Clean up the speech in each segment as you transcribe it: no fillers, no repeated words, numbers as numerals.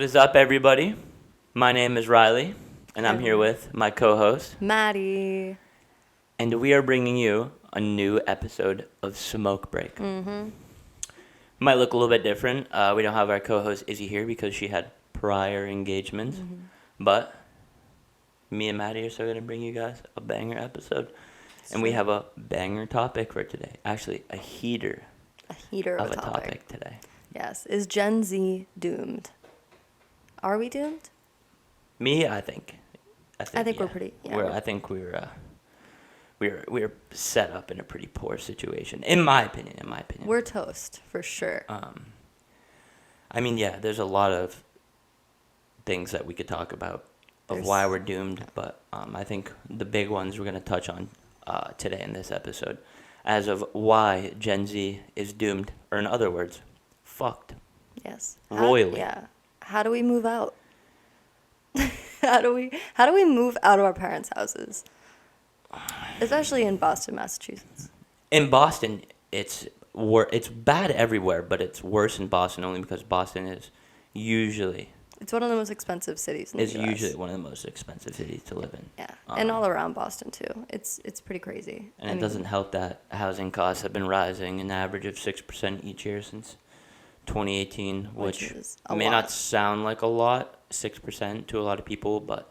is up, everybody? My name is Riley, and I'm here with my co-host, Maddie. and we are bringing you a new episode of Smoke Break. Might look a little bit different. We don't have our co-host Izzy here because she had prior engagements, but me and Maddie are still going to bring you guys a banger episode. And we have a banger topic for today. Actually, a heater of a topic today. Yes. Is Gen Z doomed? Are we doomed? Me, I think we're pretty. Yeah. I think we're set up in a pretty poor situation, in my opinion. We're toast for sure. I mean, yeah, there's a lot of things that we could talk about of why we're doomed, but I think the big ones we're gonna touch on today in this episode, as of why Gen Z is doomed, or in other words, fucked. Yes. Royally. How do we move out? How do we move out of our parents' houses? Especially in Boston, Massachusetts. In Boston, it's bad everywhere, but it's worse in Boston only because Boston is usually It's one of the most expensive cities in the US. It's usually one of the most expensive cities to live in. Yeah, and all around Boston too. It's pretty crazy. And it doesn't help that housing costs have been rising an average of 6% each year since 2018, which is a may lot. not sound like a lot, 6% to a lot of people, but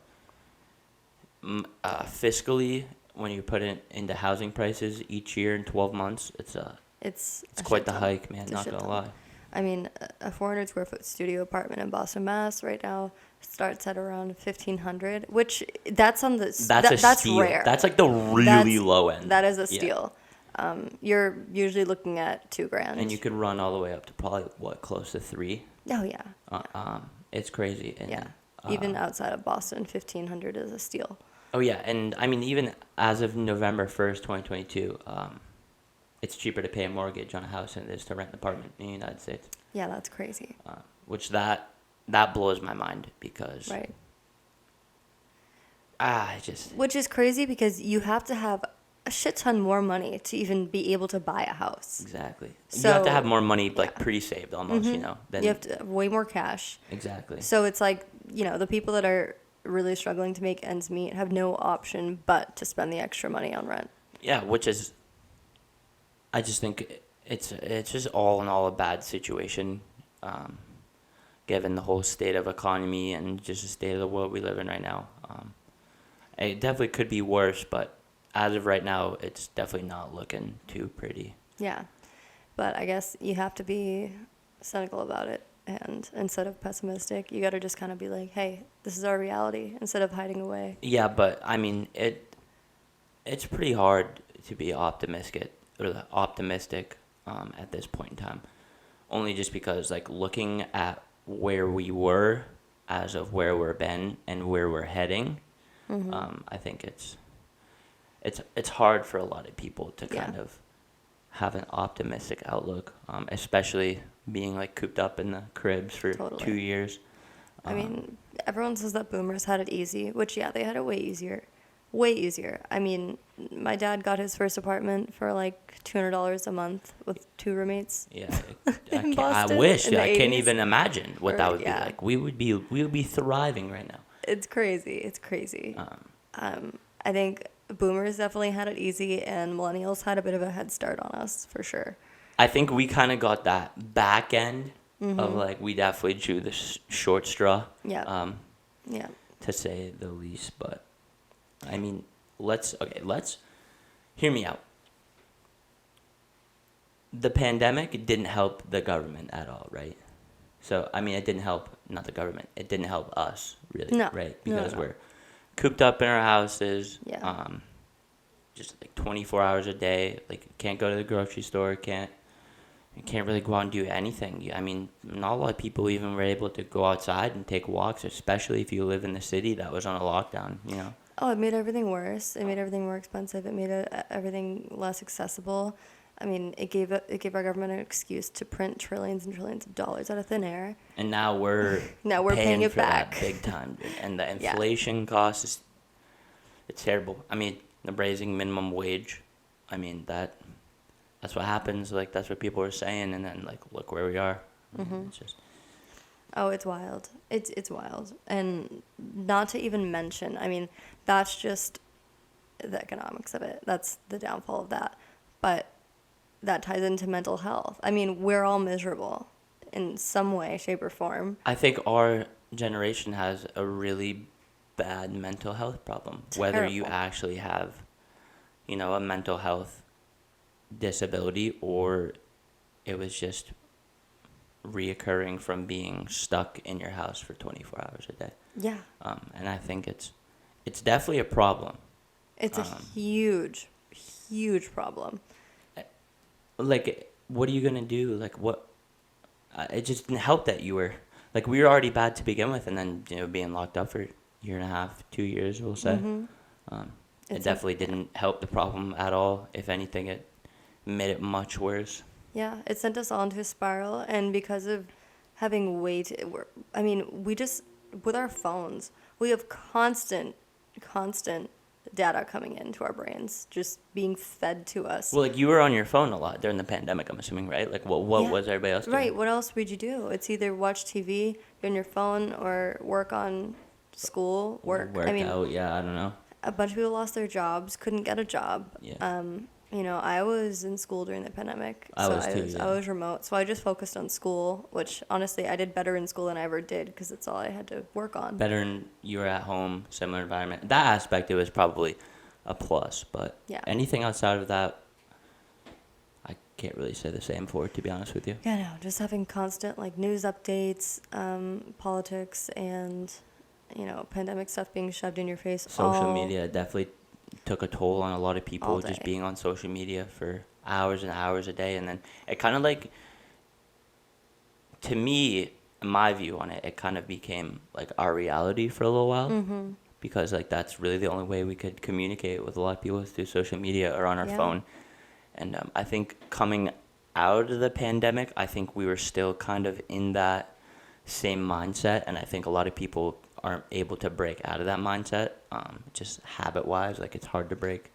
fiscally, when you put it into housing prices each year in 12 months, it's quite the hike, man. Not gonna lie. I mean, a 400 square foot studio apartment in Boston, Mass. right now starts at around $1,500, which that's steal. rare. That's like the really low end. That is a steal. You're usually looking at $2,000. And you could run all the way up to probably close to 3. Oh yeah. It's crazy. And, yeah. Even outside of Boston, $1,500 is a steal. Oh yeah, and I mean even as of November 1st, 2022, it's cheaper to pay a mortgage on a house than it is to rent an apartment in the United States. Yeah, that's crazy. Which that blows my mind because right. Which is crazy because you have to have a shit ton more money to even be able to buy a house. Exactly. So, you have to have more money pre-saved almost, Than you have to have way more cash. Exactly. So it's like, the people that are really struggling to make ends meet have no option but to spend the extra money on rent. Yeah, which is, I just think it's just all in all a bad situation, given the whole state of economy and just the state of the world we live in right now. It definitely could be worse, but as of right now, it's definitely not looking too pretty. Yeah, but I guess you have to be cynical about it, and instead of pessimistic, you got to just kind of be like, hey, this is our reality, instead of hiding away. Yeah, but I mean, it's pretty hard to be optimistic at this point in time, only just because like looking at where we were as of where we're been and where we're heading, I think it's hard for a lot of people to kind of have an optimistic outlook, especially being like cooped up in the cribs for 2 years. I mean, everyone says that boomers had it easy, which they had it way easier. Way easier. I mean, my dad got his first apartment for like $200 a month with 2 roommates. Yeah, I wish. I can't even imagine what that would be like. We would be thriving right now. It's crazy. I think boomers definitely had it easy, and millennials had a bit of a head start on us for sure. I think we kind of got that back end of like we definitely drew the short straw. Yeah. To say the least, but. I mean, let's hear me out. The pandemic didn't help the government at all, right? So, I mean, it didn't help, not the government, it didn't help us, really, right? Because we're cooped up in our houses, just like 24 hours a day, like can't go to the grocery store, you can't really go out and do anything. I mean, not a lot of people even were able to go outside and take walks, especially if you live in the city that was on a lockdown, Oh, it made everything worse. It made everything more expensive. It made everything less accessible. I mean, it gave our government an excuse to print trillions and trillions of dollars out of thin air. And now we're paying it for back that big time, and the inflation cost it's terrible. I mean, the raising minimum wage. I mean that's what happens. Like that's what people are saying, and then like look where we are. It's just Oh, it's wild. It's wild. And not to even mention, I mean, that's just the economics of it. That's the downfall of that. But that ties into mental health. I mean, we're all miserable in some way, shape, or form. I think our generation has a really bad mental health problem. Terrible. Whether you actually have, a mental health disability or it was just reoccurring from being stuck in your house for 24 hours a day. Yeah. And I think it's definitely a problem. It's a huge, huge problem. Like, what are you going to do? Like, what? It just didn't help that you were, like, we were already bad to begin with, and then, being locked up for a year and a half, 2 years, we'll say. It definitely didn't help the problem at all. If anything, it made it much worse. Yeah, it sent us all into a spiral, and because of having we just, with our phones, we have constant data coming into our brains, just being fed to us. Well, like, you were on your phone a lot during the pandemic, I'm assuming, right? Like, what was everybody else doing? Right, what else would you do? It's either watch TV, be on your phone, or work on school, work. Work out, yeah, I don't know. A bunch of people lost their jobs, couldn't get a job. Yeah. I was in school during the pandemic. I was remote, so I just focused on school, which honestly I did better in school than I ever did because that's all I had to work on. Better and you were at home, similar environment. That aspect, it was probably a plus, but anything outside of that, I can't really say the same for, to be honest with you. Yeah, no, just having constant news updates, politics, and pandemic stuff being shoved in your face. Social media definitely took a toll on a lot of people, just being on social media for hours and hours a day. And then it kind of to me, my view on it, it kind of became our reality for a little while, because that's really the only way we could communicate with a lot of people is through social media or on our phone. And I think coming out of the pandemic, I think we were still kind of in that same mindset, and I think a lot of people aren't able to break out of that mindset, just habit-wise. It's hard to break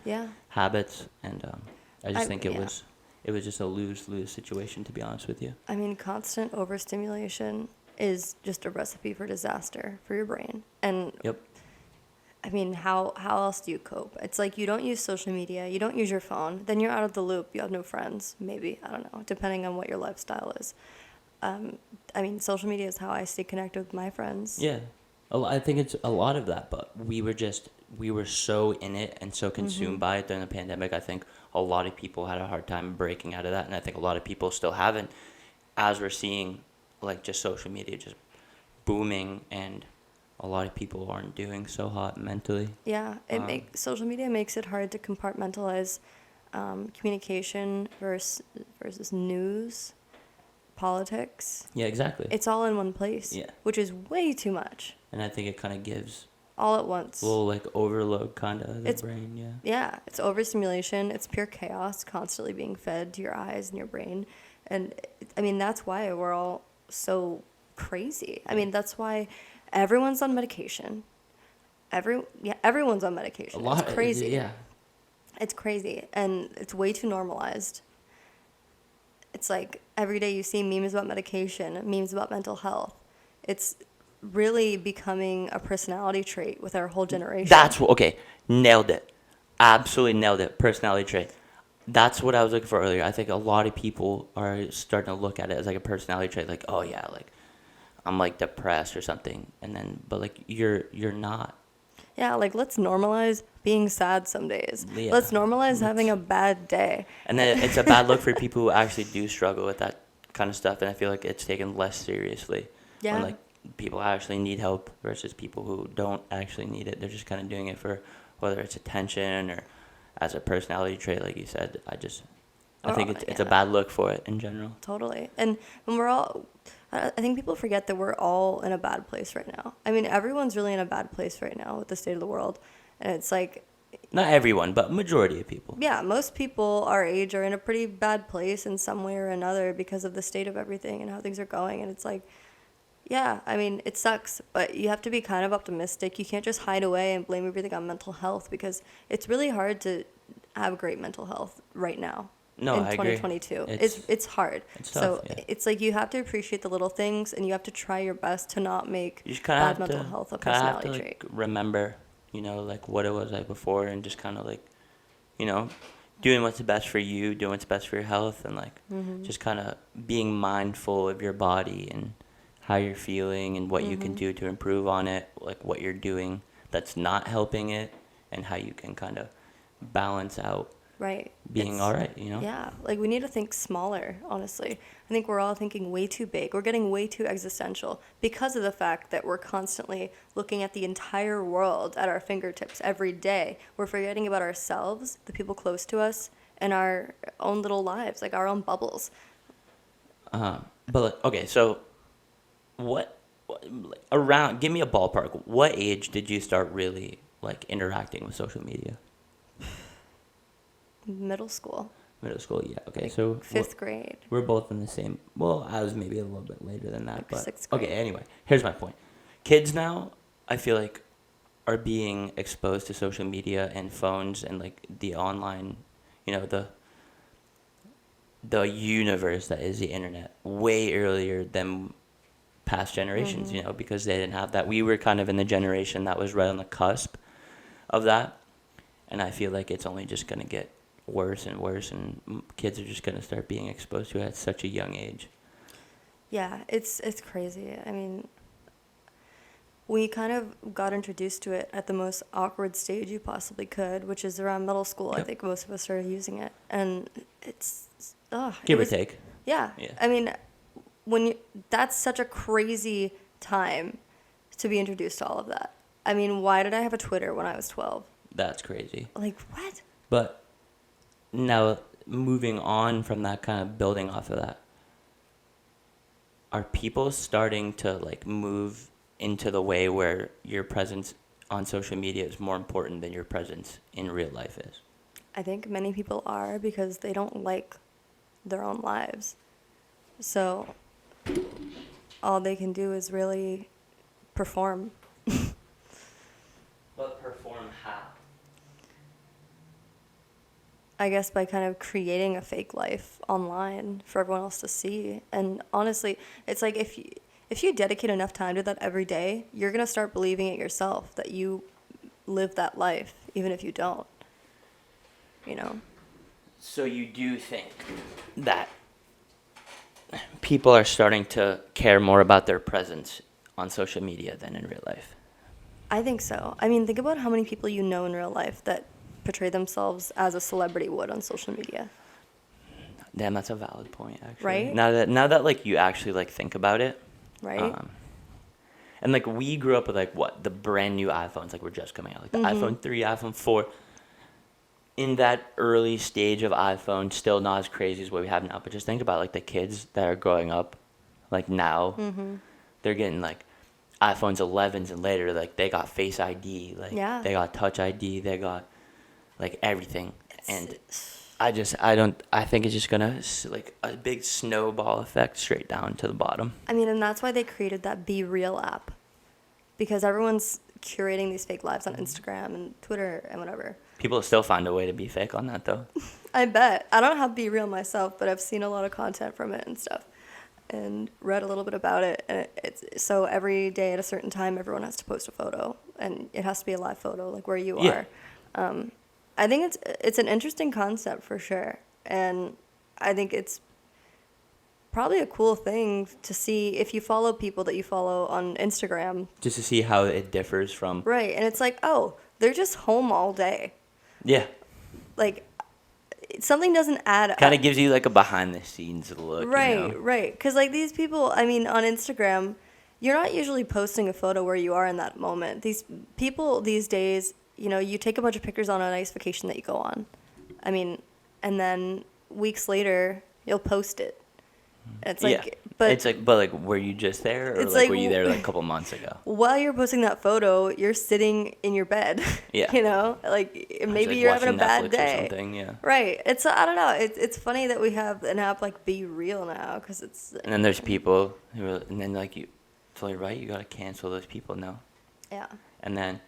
habits, and I just think it was just a lose-lose situation, to be honest with you. I mean, constant overstimulation is just a recipe for disaster for your brain. And I mean, how else do you cope? It's you don't use social media, you don't use your phone, then you're out of the loop, you have no friends, maybe, I don't know, depending on what your lifestyle is. I mean, social media is how I stay connected with my friends. Yeah. I think it's a lot of that, but we were so in it and so consumed by it during the pandemic. I think a lot of people had a hard time breaking out of that, and I think a lot of people still haven't, as we're seeing just social media just booming, and a lot of people aren't doing so hot mentally. Yeah, social media makes it hard to compartmentalize communication versus news, politics. Yeah, exactly. It's all in one place. Yeah. Which is way too much. And I think it kind of gives all at once. A little overload kind of the brain, yeah. Yeah, it's overstimulation. It's pure chaos constantly being fed to your eyes and your brain. And I mean, that's why we're all so crazy. I mean, that's why everyone's on medication. Everyone's on medication. It's crazy. Yeah. It's crazy, and it's way too normalized. It's every day you see memes about medication, memes about mental health. It's really becoming a personality trait with our whole generation. Okay, nailed it. Absolutely nailed it. Personality trait. That's what I was looking for earlier. I think a lot of people are starting to look at it as a personality trait, oh yeah, I'm depressed or something, and then but you're not. Yeah, let's normalize being sad some days. Yeah. Let's normalize having a bad day. And then it's a bad look for people who actually do struggle with that kind of stuff, and I feel it's taken less seriously. Yeah. When people actually need help versus people who don't actually need it. They're just kind of doing it for whether it's attention or as a personality trait, like you said. I think it's a bad look for it in general. Totally. And when I think people forget that we're all in a bad place right now. I mean, everyone's really in a bad place right now with the state of the world. And it's not everyone, but majority of people. Yeah, most people our age are in a pretty bad place in some way or another because of the state of everything and how things are going. And it's yeah, I mean, it sucks, but you have to be kind of optimistic. You can't just hide away and blame everything on mental health, because it's really hard to have great mental health right now. No, in I agree. 2022. It's hard. It's So tough, yeah. it's like you have to appreciate the little things, and you have to try your best to not make You just kind of bad have mental to health a kind of have to personality like trait. remember, like what it was like before, and just kind of like, you know, doing what's best for you, doing what's best for your health, and like just kind of being mindful of your body and how you're feeling and what you can do to improve on it, like what you're doing that's not helping it, and how you can kind of balance out Right. being all right, Yeah, like we need to think smaller, honestly. I think we're all thinking way too big. We're getting way too existential because of the fact that we're constantly looking at the entire world at our fingertips every day. We're forgetting about ourselves, the people close to us, and our own little lives, like our own bubbles. But like, okay, so like, around, give me a ballpark. What age did you start really like interacting with social media? Middle school. Middle school, yeah. Okay, Like so fifth grade. we're both in the same. Well, I was maybe a little bit later than that, Like but sixth grade. okay. Anyway, here's my point. Kids now, I feel like, are being exposed to social media and phones and like the online, the universe that is the internet way earlier than past generations. Because they didn't have that. We were kind of in the generation that was right on the cusp of that, and I feel like it's only just gonna get worse and worse, and kids are just going to start being exposed to it at such a young age. Yeah, it's crazy. I mean, we kind of got introduced to it at the most awkward stage you possibly could, which is around middle school. Yep. I think most of us started using it, and it's give or take. Yeah. I mean, that's such a crazy time to be introduced to all of that. I mean, why did I have a Twitter when I was 12? That's crazy. Like, what? But now, moving on from that, kind of building off of that, are people starting to like move into the way where your presence on social media is more important than your presence in real life is? I think many people are, because they don't like their own lives. So all they can do is really perform. But perform how? I guess by kind of creating a fake life online for everyone else to see. And honestly, it's like if you dedicate enough time to that every day, you're going to start believing it yourself that you live that life, even if you don't. So you do think that people are starting to care more about their presence on social media than in real life? I think so. I mean, think about how many people you know in real life that portray themselves as a celebrity would on social media. Damn, that's a valid point, actually. Right? Now that like you actually like think about it. Right? And like we grew up with like what, the brand new iPhones like were just coming out, like the iPhone 3, iPhone 4. In that early stage of iPhone, still not as crazy as what we have now, but just think about like the kids that are growing up like now. They're getting like iPhones 11s and later, like they got Face ID, like they got Touch ID, they got like everything. And I think it's just gonna like a big snowball effect straight down to the bottom. I mean, and that's why they created that Be Real app, because everyone's curating these fake lives on Instagram and Twitter and whatever. People still find a way to be fake on that though. I bet. I don't have Be Real myself, but I've seen a lot of content from it and stuff, and read a little bit about it. And it's so every day at a certain time, everyone has to post a photo, and it has to be a live photo, like where you are. I think it's an interesting concept for sure, and I think it's probably a cool thing to see if you follow people that you follow on Instagram. Just to see how it differs from... Right, and it's like, oh, they're just home all day. Yeah. Like, something doesn't add up. Kind of gives you like a behind-the-scenes look. Right, right. Because like these people, I mean, on Instagram, you're not usually posting a photo where you are in that moment. These people these days... you take a bunch of pictures on a nice vacation that you go on. I mean, and then weeks later, you'll post it. It's like, but were you just there, or like were you there like a couple months ago? While you're posting that photo, you're sitting in your bed. Yeah. Like maybe you're having a bad Netflix day. Or something, yeah. Right. I don't know. It's funny that we have an app like Be Real now, because it's. And then there's people and then like it's totally right. You gotta cancel those people now. Yeah. And then,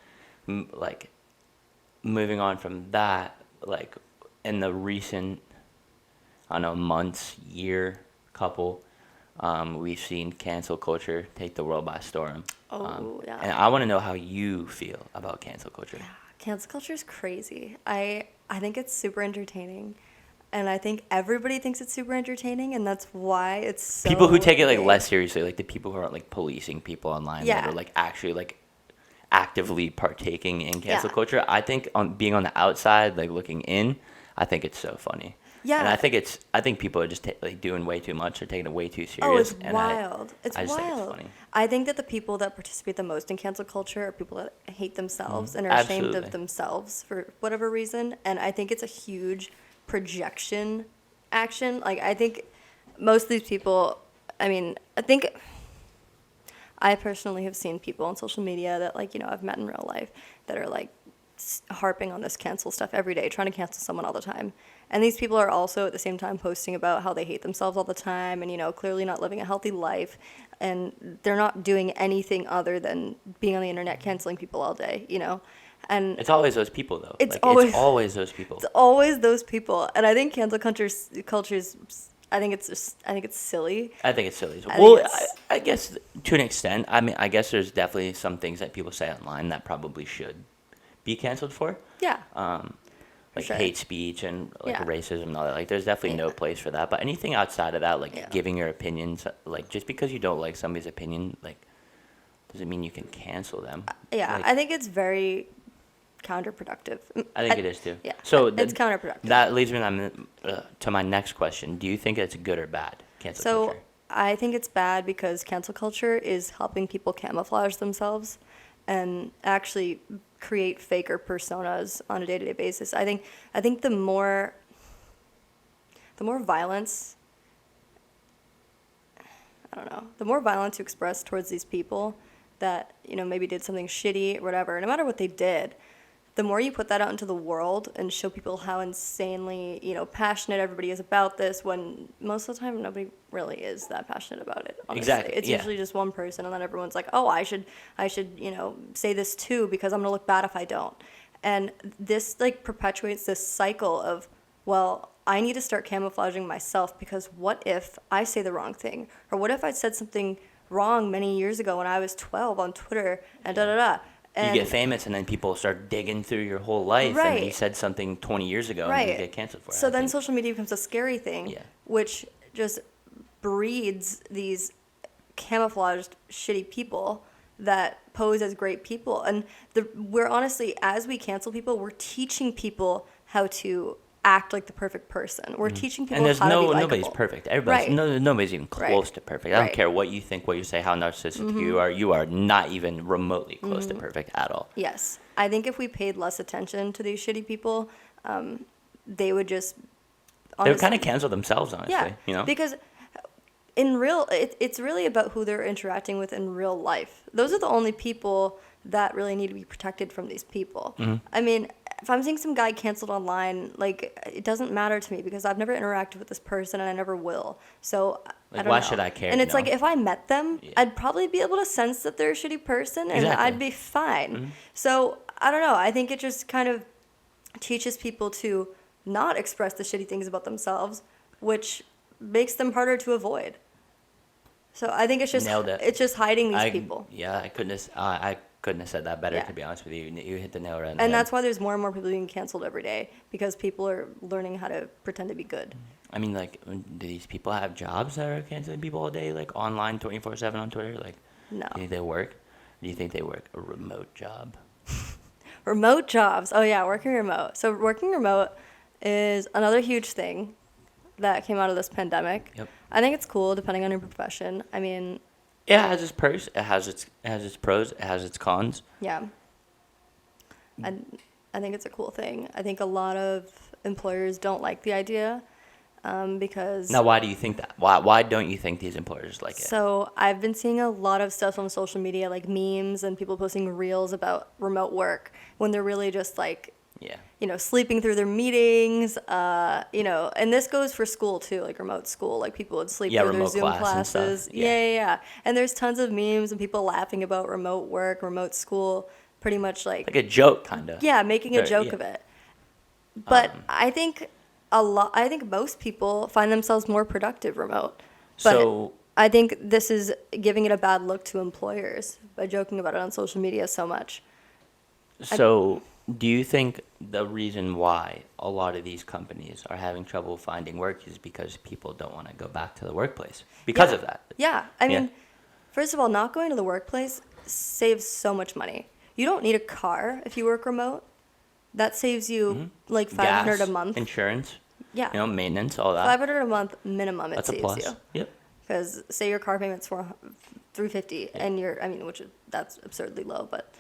like, moving on from that, like in the recent I don't know, months, year, couple, we've seen cancel culture take the world by storm. Yeah. And I want to know how you feel about cancel culture. Yeah, cancel culture is crazy. I think it's super entertaining. And I think everybody thinks it's super entertaining, and that's why it's so People who take it like big. less seriously, like the people who are like policing people online that Yeah. are like actually like actively partaking in cancel Yeah. culture. I think on being on the outside, like looking in, I think it's so funny. Yeah. And I think people are just like doing way too much or taking it way too serious. Oh, it's and wild. It's I just think it's wild. funny. I think that the people that participate the most in cancel culture are people that hate themselves and are ashamed Absolutely. of themselves for whatever reason. And I think it's a huge projection action. Like, I think most of these people, I mean, I personally have seen people on social media that, like, I've met in real life that are, like, harping on this cancel stuff every day, trying to cancel someone all the time. And these people are also at the same time posting about how they hate themselves all the time and, clearly not living a healthy life. And they're not doing anything other than being on the internet canceling people all day. And It's always those people though. It's Like, always- it's always those people. it's always those people. And I think cancel culture's I think it's silly. I think it's silly. I think Well, it's- I guess to an extent. I mean, I guess there's definitely some things that people say online that probably should be canceled for. Yeah. Like Sure. hate speech and like Yeah. racism and all that. Like, there's definitely no Yeah. place for that. But anything outside of that, like Yeah. giving your opinions, like just because you don't like somebody's opinion, like doesn't mean you can cancel them. Yeah, Like, I think it's very counterproductive. I think it is too. Yeah, So it's counterproductive. That leads me to my next question. Do you think it's good or bad? Cancel So culture. I think it's bad because cancel culture is helping people camouflage themselves and actually create faker personas on a day-to-day basis. I think the more violence, I don't know, the more violence you express towards these people that, maybe did something shitty or whatever, no matter what they did, the more you put that out into the world and show people how insanely, passionate everybody is about this, when most of the time nobody really is that passionate about it. Honestly. Exactly, It's yeah. usually just one person, and then everyone's like, "Oh, I should, say this too because I'm gonna look bad if I don't." And this like perpetuates this cycle of, well, I need to start camouflaging myself because what if I say the wrong thing, or what if I said something wrong many years ago when I was 12 on Twitter and da da da. And You get famous, and then people start digging through your whole life, and then you Right. said something 20 years ago, and Right. you get canceled for it. So I then think. social media becomes a scary thing, Yeah. which just breeds these camouflaged shitty people that pose as great people. And we're honestly, as we cancel people, we're teaching people how to act like the perfect person. We're teaching people And there's how to be likable. nobody's perfect. Everybody's Right. nobody's even close Right. to perfect. I don't Right. care what you think, what you say, how narcissistic you are. You are not even remotely close to perfect at all. Yes. I think if we paid less attention to these shitty people, they would just They would honestly- kind of cancel themselves, honestly. Yeah, You know. because it's really about who they're interacting with in real life. Those are the only people that really need to be protected from these people. Mm-hmm. I mean, if I'm seeing some guy canceled online, like, it doesn't matter to me because I've never interacted with this person and I never will. So I Like, don't why know. should I care, And it's you like know? if I met them, Yeah. I'd probably be able to sense that they're a shitty person and Exactly. I'd be fine. Mm-hmm. So I don't know. I think it just kind of teaches people to not express the shitty things about themselves, which makes them harder to avoid. So I think it's Nailed it. it's just hiding these people. Yeah, I couldn't have said that better, Yeah. to be honest with you. You hit the nail right on the And head. that's why there's more and more people being canceled every day because people are learning how to pretend to be good. I mean, like, do these people have jobs that are canceling people all day, like online 24/7 on Twitter? Like, No. do you think they work? Do you think they work a remote job? Remote jobs. Oh yeah, working remote. So working remote is another huge thing that came out of this pandemic. Yep. I think it's cool depending on your profession. I mean, It has its pros. It has its pros. It has its cons. yeah. I think it's a cool thing. I think a lot of employers don't like the idea because Now, why do you think that? Why don't you think these employers like it? So I've been seeing a lot of stuff on social media, like memes and people posting reels about remote work when they're really just like, Yeah. sleeping through their meetings, and this goes for school too, like remote school, like people would sleep Yeah, through their remote Zoom class and stuff, classes. yeah. Yeah. And there's tons of memes and people laughing about remote work, remote school, pretty much like Like a joke, kind of. yeah, making a Very- joke yeah. of it. But I think I think most people find themselves more productive remote. But So, I think this is giving it a bad look to employers by joking about it on social media so much. so do you think the reason why a lot of these companies are having trouble finding work is because people don't want to go back to the workplace because Yeah. of that? Yeah. I Yeah. mean, first of all, not going to the workplace saves so much money. You don't need a car if you work remote. That saves you like 500 a Gas, month. insurance, Yeah. maintenance, all that. 500 a month minimum it That's a saves plus. you. Yep. Because say your car payment's for 350 and that's absurdly low, but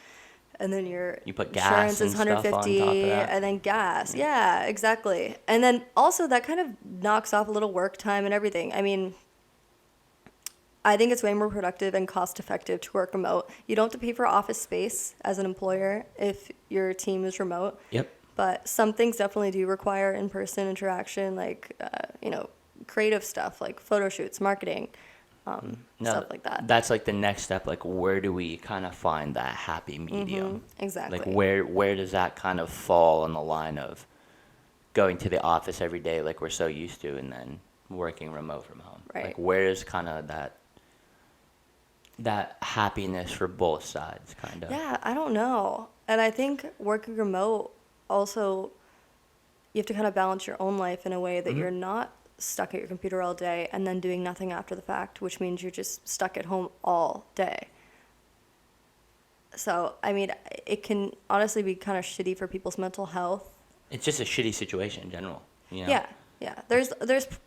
and then your You put gas insurance and is stuff on top of 150 that. and then gas. Yeah, exactly. And then also that kind of knocks off a little work time and everything. I mean, I think it's way more productive and cost effective to work remote. You don't have to pay for office space as an employer if your team is remote. Yep. But some things definitely do require in-person interaction, like, creative stuff, like photo shoots, marketing, stuff like that. That's like the next step. Like, where do we kind of find that happy medium? Exactly. Like, where does that kind of fall on the line of going to the office every day like we're so used to and then working remote from home? Right. Like, where is kind of that happiness for both sides, kind of? Yeah, I don't know. And I think working remote also, you have to kind of balance your own life in a way that you're not stuck at your computer all day and then doing nothing after the fact, which means you're just stuck at home all day. So, I mean, it can honestly be kind of shitty for people's mental health. It's just a shitty situation in general, you know? Yeah, yeah. There's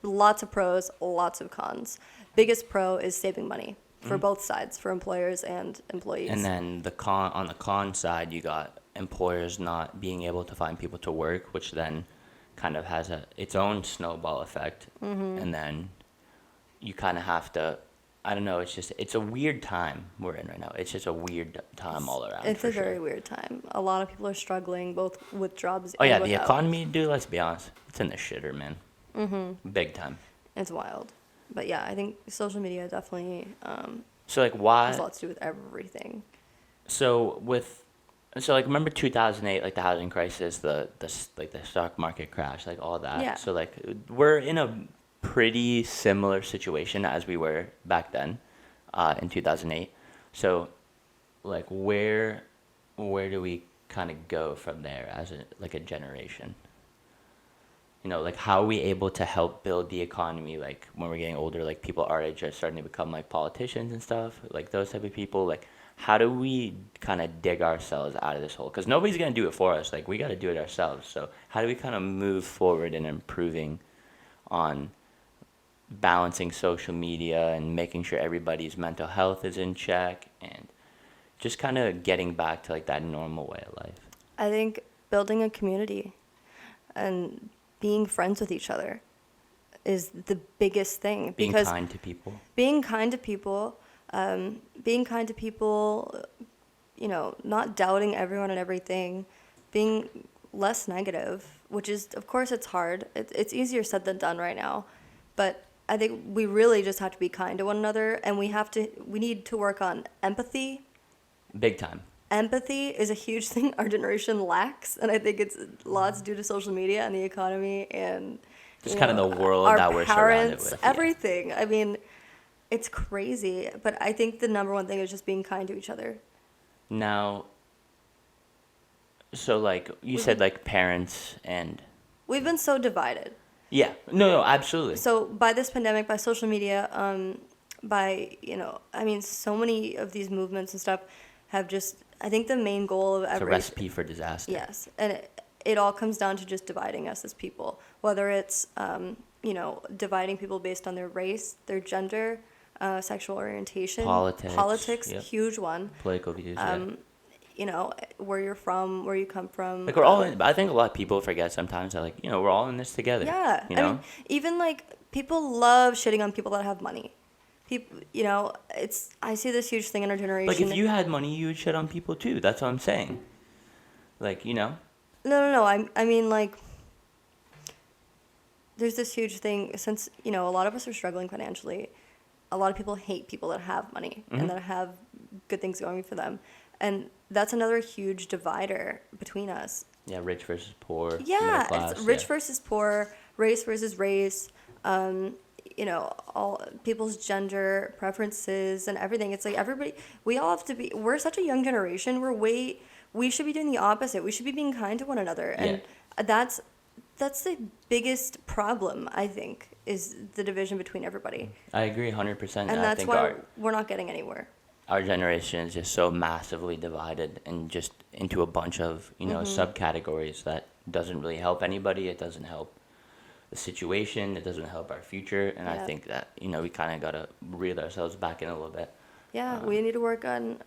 lots of pros, lots of cons. Biggest pro is saving money for both sides, for employers and employees. And then on the con side, you got employers not being able to find people to work, which then kind of has its own snowball effect. And then you kind of have to, I don't know, it's a weird time we're in right now. It's just a weird time all around. It's for a sure. very weird time. A lot of people are struggling both with jobs Oh and yeah, the without. economy, dude, let's be honest, it's in the shitter, man. Big time. It's wild. But yeah, I think social media definitely So like has a why, lot to do with everything. so like remember 2008, like the housing crisis, the stock market crash, like all that. Yeah. So like we're in a pretty similar situation as we were back then, in 2008. So like where do we kind of go from there as a generation? Like how are we able to help build the economy, like when we're getting older, like people our age are starting to become like politicians and stuff, like those type of people, like how do we kind of dig ourselves out of this hole? Because nobody's going to do it for us, like we got to do it ourselves. So how do we kind of move forward in improving on balancing social media and making sure everybody's mental health is in check and just kind of getting back to like that normal way of life? I think building a community and being friends with each other is the biggest thing. Being Because kind to people. being kind to people, not doubting everyone and everything, being less negative, which is, of course, it's hard. It's easier said than done right now. But I think we really just have to be kind to one another, and we need to work on empathy. Big time. Empathy is a huge thing our generation lacks, and I think it's lots due to social media and the economy and Just kind of the world our that we're surrounded parents, with. Yeah. everything. I mean, it's crazy, but I think the number one thing is just being kind to each other. Now, so like you said, like parents and We've been so divided. yeah, no, absolutely. So by this pandemic, by social media, so many of these movements and stuff have just, I think the main goal of It's a recipe for disaster. Yes, and it all comes down to just dividing us as people, whether it's, dividing people based on their race, their gender, sexual orientation. Politics, yep. huge one. Political views. Where you're from, where you come from. Like we're all in, I think a lot of people forget sometimes that like, we're all in this together. Yeah. You know? I mean, even like people love shitting on people that have money. People, I see this huge thing in our generation. Like if you had money, you would shit on people too. That's what I'm saying. Like, No. I mean, like, there's this huge thing since, a lot of us are struggling financially. A lot of people hate people that have money and that have good things going for them. And that's another huge divider between us. Yeah, rich versus poor. Yeah, middle class, it's rich versus poor, race versus race, all people's gender preferences and everything. It's like everybody, we all have to be, we're such a young generation. We should be doing the opposite. We should be being kind to one another. And that's the biggest problem, I think, is the division between everybody. I agree 100%. And that's why we're not getting anywhere. Our generation is just so massively divided and just into a bunch of, subcategories that doesn't really help anybody. It doesn't help the situation. It doesn't help our future. And I think that, we kind of got to reel ourselves back in a little bit. Yeah, we need to work on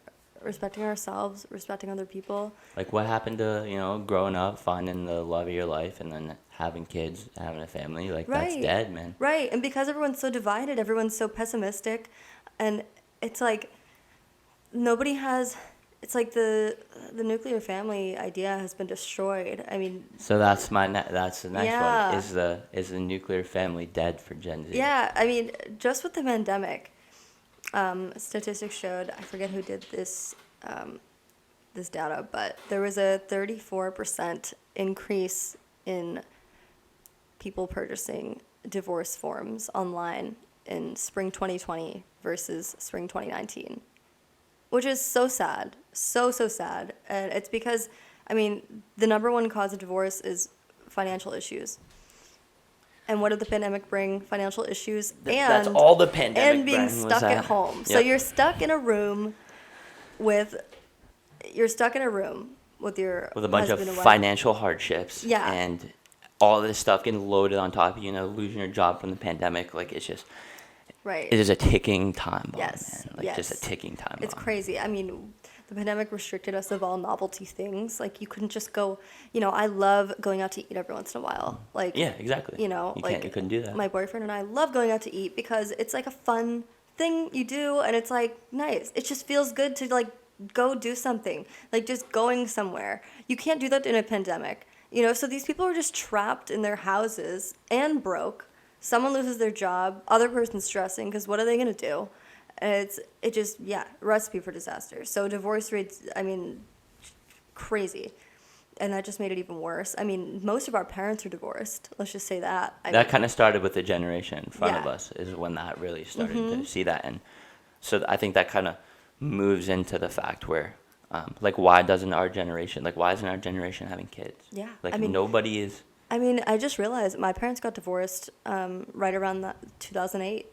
respecting ourselves, respecting other people. Like what happened to, growing up, finding the love of your life and then having kids, having a family, like that's dead, man. Right. And because everyone's so divided, everyone's so pessimistic, and it's like it's like the nuclear family idea has been destroyed. I mean, so that's that's the next one. Is the nuclear family dead for Gen Z? Yeah, I mean, just with the pandemic, statistics showed, I forget who did this data, but there was a 34% increase in people purchasing divorce forms online in spring 2020 versus spring 2019, which is so sad, so sad. And it's because, I mean, the number one cause of divorce is financial issues. And what did the pandemic bring? Financial issues that's all the pandemic and being stuck at home. Yep. So you're stuck in a room with your a bunch of financial hardships. Yeah. And all this stuff getting loaded on top of losing your job from the pandemic. Like it's just right. It is a ticking time bomb, yes. man. Like just a ticking time bomb. It's crazy. I mean, the pandemic restricted us of all novelty things. Like you couldn't just go, I love going out to eat every once in a while. Like yeah, exactly. You couldn't do that. My boyfriend and I love going out to eat because it's like a fun thing you do, and it's like nice. It just feels good to like go do something, like just going somewhere. You can't do that in a pandemic, So these people are just trapped in their houses and broke. Someone loses their job, other person's stressing because what are they gonna do? And recipe for disaster. So divorce rates, I mean, crazy. And that just made it even worse. I mean, most of our parents are divorced. Let's just say that. That kind of started with the generation in front of us is when that really started to see that. And so I think that kind of moves into the fact where, why isn't our generation having kids? Yeah. Nobody is. I mean, I just realized my parents got divorced right around 2008.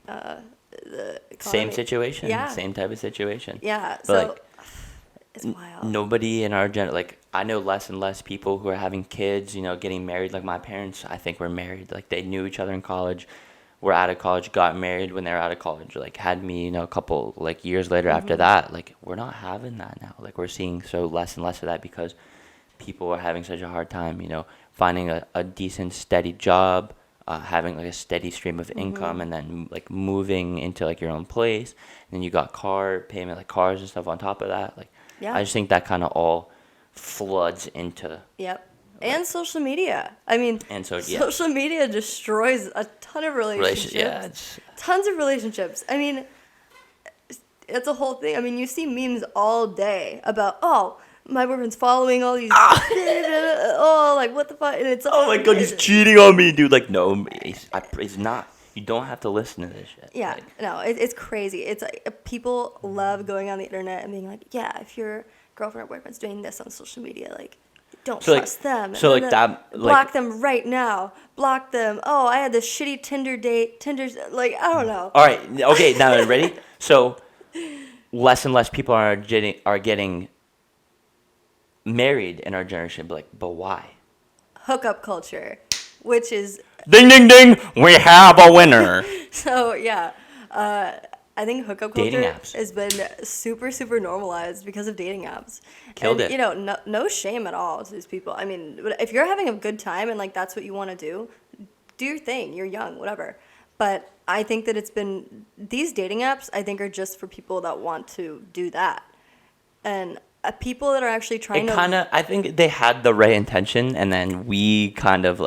The same situation, yeah. Same type of situation. Yeah, but so it's wild. Nobody in our I know less and less people who are having kids, getting married. Like my parents, I think were married. Like they knew each other in college, were out of college, got married when they were out of college. Like had me, a couple years later after that. Like we're not having that now. Like we're seeing so less and less of that because people are having such a hard time, finding a decent, steady job. Having a steady stream of income and then moving into your own place, and then you got car payment, cars and stuff on top of that. I just think that kind of all floods into and social media. I mean, social media destroys a ton of relationships. Tons of relationships. I mean, it's a whole thing. I mean, you see memes all day about my boyfriend's following all these. What the fuck? And it's oh my god, he's cheating on me, dude. No, he's not. You don't have to listen to this shit. Yeah, no, it's crazy. It's people love going on the internet and being like, yeah, if your girlfriend or boyfriend's doing this on social media, don't trust them. So that block them right now. Block them. Oh, I had this shitty Tinder date. Tinder's I don't know. All right, okay, now ready? So less and less people are getting married in our generation, but why? Hookup culture, which is ding ding ding, we have a winner. So yeah, I think hookup culture apps has been super normalized because of dating apps. Killed it. No shame at all to these people. I mean, if you're having a good time and that's what you want to do your thing. You're young, whatever. But I think that these dating apps, I think, are just for people that want to do that, and people that are actually trying I think they had the right intention, and then we kind of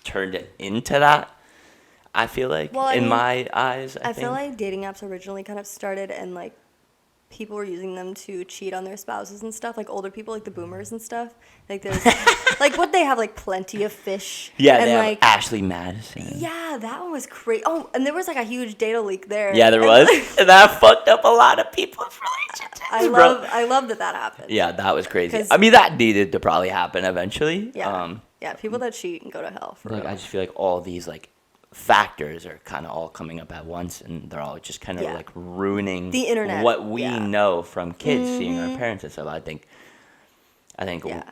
turned it into that. I feel in my eyes, I feel like dating apps originally kind of started in people were using them to cheat on their spouses and stuff, like older people, like the boomers and stuff. Like there's like what they have, like Plenty of Fish. Yeah, and they have like Ashley Madison. yeah, that one was crazy. Oh, and there was like a huge data leak there. Yeah, there was. And that fucked up a lot of people's relationships. I love that happened. Yeah, that was crazy. I mean, that needed to probably happen eventually. Yeah. Yeah, people that cheat and go to hell. Like, I just feel like all these like factors are kind of all coming up at once, and they're all just kind of like ruining the internet. What we know from kids seeing our parents and stuff. I think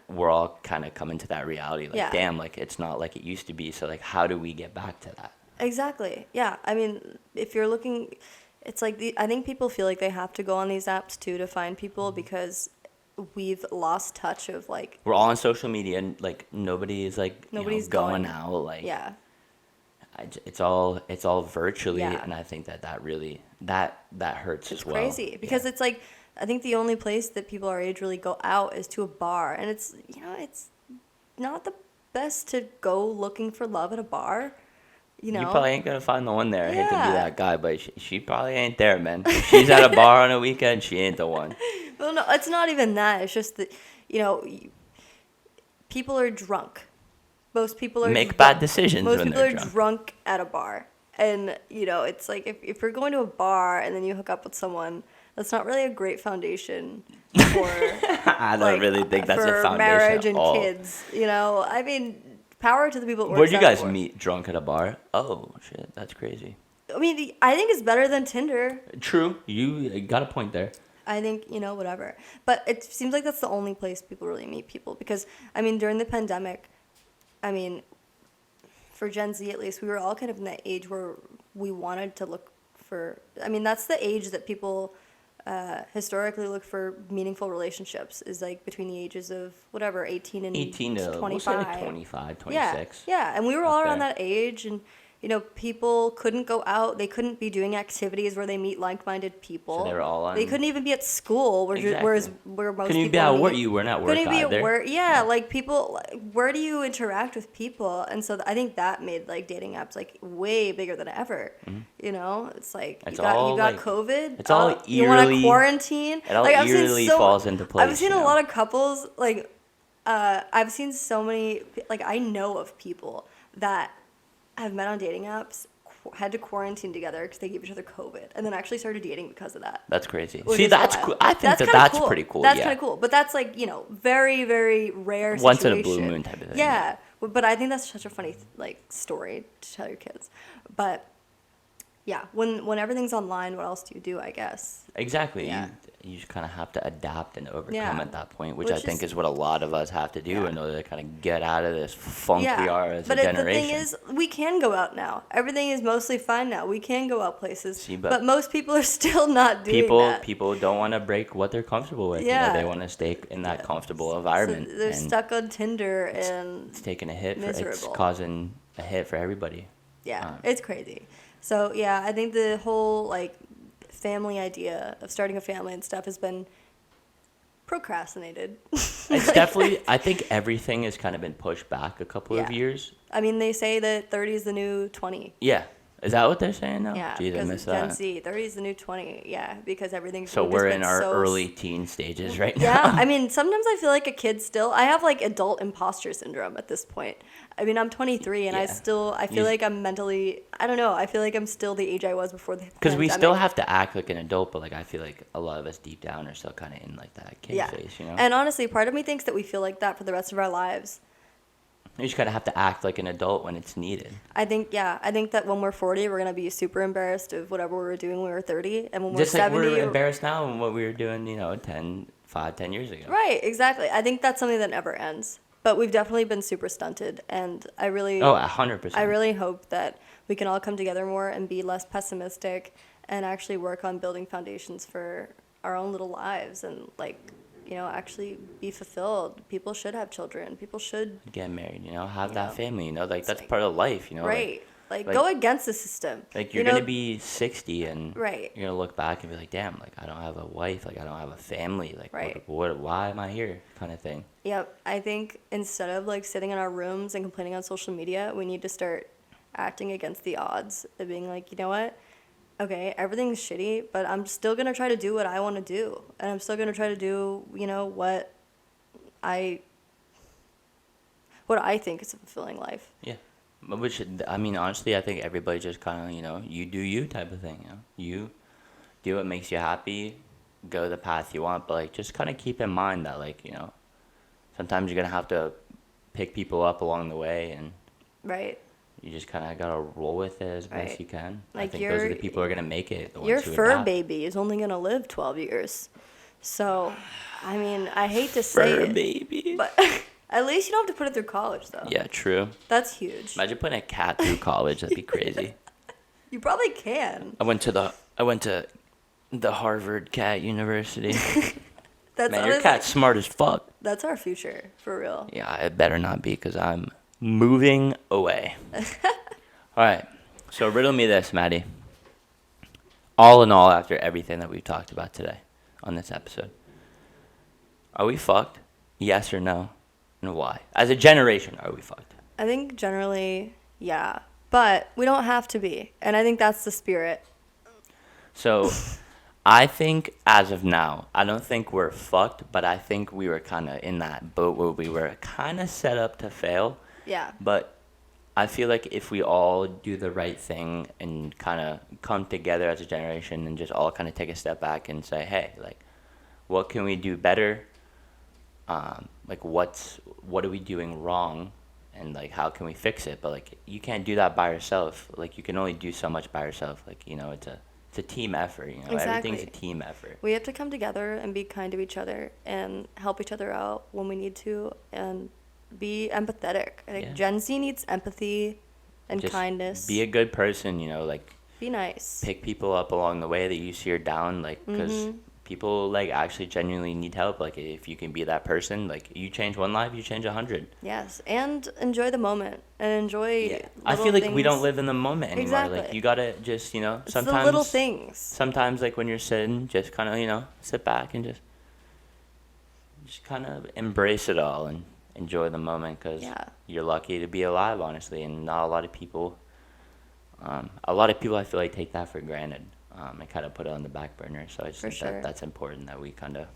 we're all kind of coming to that reality. Like, damn, like it's not like it used to be. So like, how do we get back to that? Exactly. Yeah. I mean, if you're looking, it's like I think people feel like they have to go on these apps too to find people because we've lost touch of like. We're all on social media, and like nobody's going out. Like yeah. It's all virtually, and I think that really that hurts as well. It's crazy because it's like I think the only place that people our age really go out is to a bar, and it's it's not the best to go looking for love at a bar. You probably ain't gonna find the one there. I hate to be that guy, but she probably ain't there, man. If she's at a bar on a weekend, she ain't the one. Well, no, it's not even that. It's just that people are drunk. Most people are make bad decisions most when people they're are drunk at a bar, and it's like if you're going to a bar and then you hook up with someone, that's not really a great foundation for. I don't really think that's a foundation marriage at and all. Kids. I mean, power to the people. Where'd you guys meet drunk at a bar? Oh shit, that's crazy. I mean, I think it's better than Tinder. True, you got a point there. I think, whatever. But it seems like that's the only place people really meet people because, I mean, during the pandemic, I mean, for Gen Z at least, we were all kind of in that age where we wanted to look for, I mean, that's the age that people historically look for meaningful relationships is like between the ages of whatever, 18 to 25. We'll say like 25, 26. Yeah, and we were all around that age and people couldn't go out. They couldn't be doing activities where they meet like-minded people. So they were all on. They couldn't even be at school, where most couldn't even be at work. You weren't at work couldn't either. Be at work. Yeah, like people. Where do you interact with people? And so I think that made like dating apps like way bigger than ever. Mm-hmm. It's like you got COVID. It's all eerily. You want to quarantine. It all eerily falls into place. I've seen a lot of couples like. I've seen so many like I know of people that have met on dating apps, had to quarantine together because they gave each other COVID, and then actually started dating because of that. That's crazy. See, that's cool. I think that's cool. pretty cool. That's kind of cool, but that's like very, very rare. Once in a blue moon type of thing. Yeah, but I think that's such a funny like story to tell your kids. But yeah, when everything's online, what else do you do? I guess. Exactly. Yeah. You just kind of have to adapt and overcome at that point, which I think is what a lot of us have to do in order to kind of get out of this funk we are as a generation. But the thing is, we can go out now. Everything is mostly fine now. We can go out places. But most people are still not doing that. People don't want to break what they're comfortable with. Yeah. They want to stay in that comfortable environment. So they're stuck on Tinder and it's taking a hit. It's causing a hit for everybody. Yeah, it's crazy. So yeah, I think the whole like family idea of starting a family and stuff has been procrastinated. It's definitely, I think everything has kind of been pushed back a couple of years. I mean, they say that 30 is the new 20. Yeah. Is that what they're saying now? Yeah, Jeez, because it's Gen Z. 30 is the new 20. Yeah, because everything's so we're in our early teen stages right now. Yeah, I mean, sometimes I feel like a kid still. I have like adult imposter syndrome at this point. I mean, I'm 23 and I feel like I'm mentally, I don't know, I feel like I'm still the age I was before the pandemic. Because we still have to act like an adult, but like I feel like a lot of us deep down are still kind of in like that kid phase, And honestly, part of me thinks that we feel like that for the rest of our lives. You just kind of have to act like an adult when it's needed. I think that when we're 40, we're going to be super embarrassed of whatever we were doing when we were 30. And when we're just 70... Just like we're embarrassed now of what we were doing, 10 years ago. Right, exactly. I think that's something that never ends. But we've definitely been super stunted. And I really... Oh, 100%. I really hope that we can all come together more and be less pessimistic and actually work on building foundations for our own little lives and, like... actually be fulfilled. People should have children. People should get married, have that family, that's part of life, Right. Like go against the system. Like you're going to be 60 and right. you're going to look back and be like, damn, like I don't have a wife, like I don't have a family, like right. why am I here kind of thing. Yep. I think instead of like sitting in our rooms and complaining on social media, we need to start acting against the odds of being like, you know what? okay, everything's shitty, but I'm still going to try to do what I want to do. And I'm still going to try to do, what I think is a fulfilling life. Yeah. Which, I mean, honestly, I think everybody just kind of, you do you type of thing, You do what makes you happy, go the path you want, but, like, just kind of keep in mind that, like, sometimes you're going to have to pick people up along the way, and right. You just kind of got to roll with it as best you can. Like, I think those are the people who are going to make it. The your ones who fur adapt. baby is only going to live 12 years. So, I mean, I hate to say Fur it. baby. But at least you don't have to put it through college, though. Yeah, true. That's huge. Imagine putting a cat through college. That'd be crazy. You probably can. I went to the Harvard Cat University. That's Man, your cat's smart as fuck. That's our future, for real. Yeah, it better not be, because I'm moving away. All right. So riddle me this, Maddie. All in all, after everything that we've talked about today on this episode, are we fucked? Yes or no? And why? As a generation, are we fucked? I think generally, yeah. But we don't have to be. And I think that's the spirit. So I think as of now, I don't think we're fucked, but I think we were kind of in that boat where we were kind of set up to fail. Yeah. But I feel like if we all do the right thing and kind of come together as a generation and just all kind of take a step back and say, hey, like, what can we do better? Like, what are we doing wrong? And, like, how can we fix it? But, like, you can't do that by yourself. Like, you can only do so much by yourself. Like, it's a team effort. Exactly. Everything's a team effort. We have to come together and be kind to each other and help each other out when we need to and be empathetic. I think Gen Z needs empathy and just kindness. Be a good person, like. Be nice. Pick people up along the way that you see are down, like, because people, like, actually genuinely need help. Like, if you can be that person, like, you change one life, you change 100. Yes, and enjoy the moment and enjoy. Yeah. I feel like things. we don't live in the moment anymore. Exactly. Like, you gotta just, It's sometimes the little things. Sometimes, like, when you're sitting, just kind of, sit back and just kind of embrace it all and enjoy the moment, because you're lucky to be alive, honestly, and not a lot of people. A lot of people, I feel like, take that for granted. And kind of put it on the back burner. So I just think that's important, that we kind of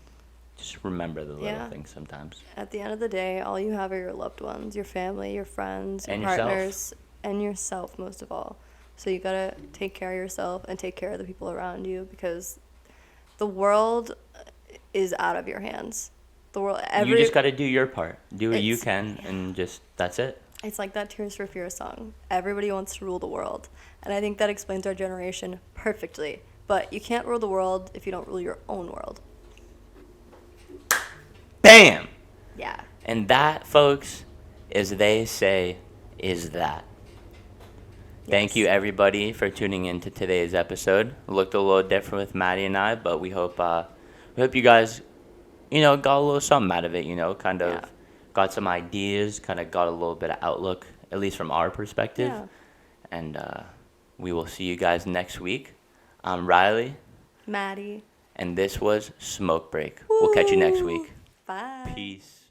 just remember the little things sometimes. At the end of the day, all you have are your loved ones, your family, your friends, your and partners, and yourself most of all. So you gotta take care of yourself and take care of the people around you, because the world is out of your hands. The world. You just gotta do your part. Do what you can, and just that's it. It's like that Tears for Fears song. Everybody wants to rule the world. And I think that explains our generation perfectly. But you can't rule the world if you don't rule your own world. Bam! Yeah. And that, folks, as they say, is that. Yes. Thank you, everybody, for tuning in to today's episode. It looked a little different with Maddie and I, but we hope you guys, got a little something out of it, kind of. Yeah. Got some ideas, kind of got a little bit of outlook, at least from our perspective. Yeah. And we will see you guys next week. I'm Riley. Maddie. And this was Smoke Break. Woo! We'll catch you next week. Bye. Peace.